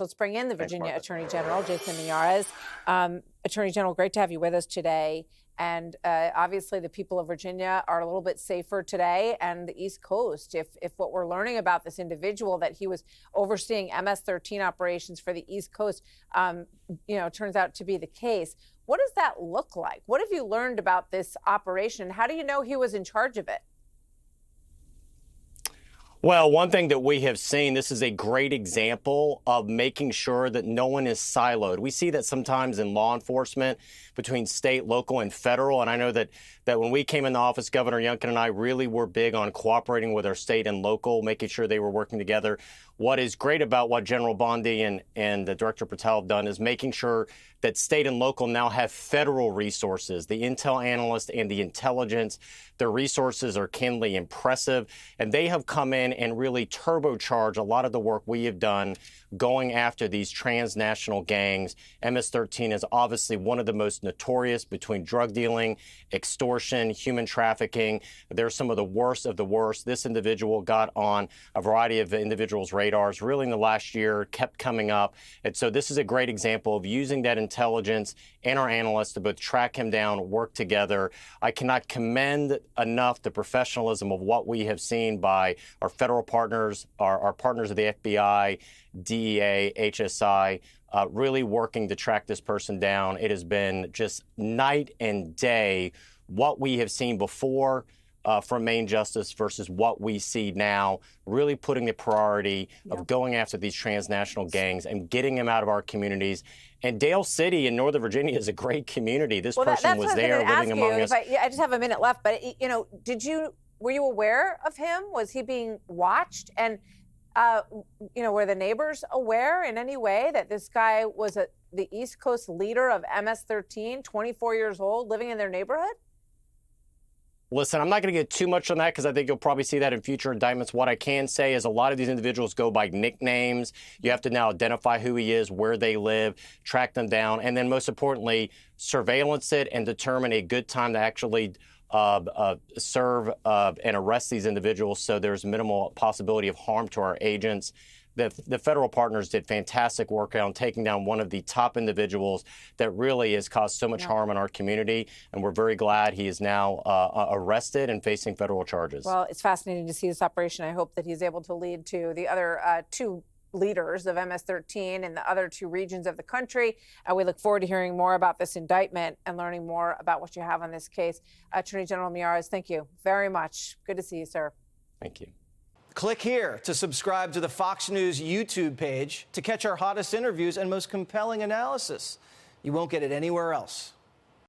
Let's bring in the Thanks, Virginia Martha. Attorney General, Jason Miyares. Attorney General, great to have you with us today. And obviously, the people of Virginia are a little bit safer today, and the East Coast. If what we're learning about this individual, that he was overseeing MS-13 operations for the East Coast, turns out to be the case. What does that look like? What have you learned about this operation? How do you know he was in charge of it? Well, one thing that we have seen, this is a great example of making sure that no one is siloed. We see that sometimes in law enforcement between state, local, and federal. And I know that when we came into office, Governor Youngkin and I really were big on cooperating with our state and local, making sure they were working together. What is great about what General Bondi and the Director Patel have done is making sure that state and local now have federal resources, the intel analyst and the intelligence. Their resources are candidly impressive, and they have come in and really turbocharged a lot of the work we have done going after these transnational gangs. MS-13 is obviously one of the most notorious between drug dealing, extortion, human trafficking. They're some of the worst of the worst. This individual got on a variety of individuals' radars really in the last year, kept coming up. And so this is a great example of using that intelligence and our analysts to both track him down, work together. I cannot commend enough the professionalism of what we have seen by our federal partners, our partners of the FBI, DEA, HSI, really working to track this person down. It has been just night and day what we have seen before from Main Justice versus what we see now, really putting the priority of going after these transnational gangs and getting them out of our communities. And Dale City in Northern Virginia is a great community. This person was there living among us. I just have a minute left, but were you aware of him? Was he being watched? And were the neighbors aware in any way that this guy was the East Coast leader of MS-13, 24 years old, living in their neighborhood? Listen, I'm not going to get too much on that because I think you'll probably see that in future indictments. What I can say is a lot of these individuals go by nicknames. You have to now identify who he is, where they live, track them down, and then most importantly, surveillance it and determine a good time to actually serve and arrest these individuals so there's minimal possibility of harm to our agents. The federal partners did fantastic work on taking down one of the top individuals that really has caused so much harm in our community, and we're very glad he is now arrested and facing federal charges. Well, it's fascinating to see this operation. I hope that he's able to lead to the other two leaders of MS-13 in the other two regions of the country. We look forward to hearing more about this indictment and learning more about what you have on this case. Attorney General Miyares, thank you very much. Good to see you, sir. Thank you. Click here to subscribe to the Fox News YouTube page to catch our hottest interviews and most compelling analysis. You won't get it anywhere else.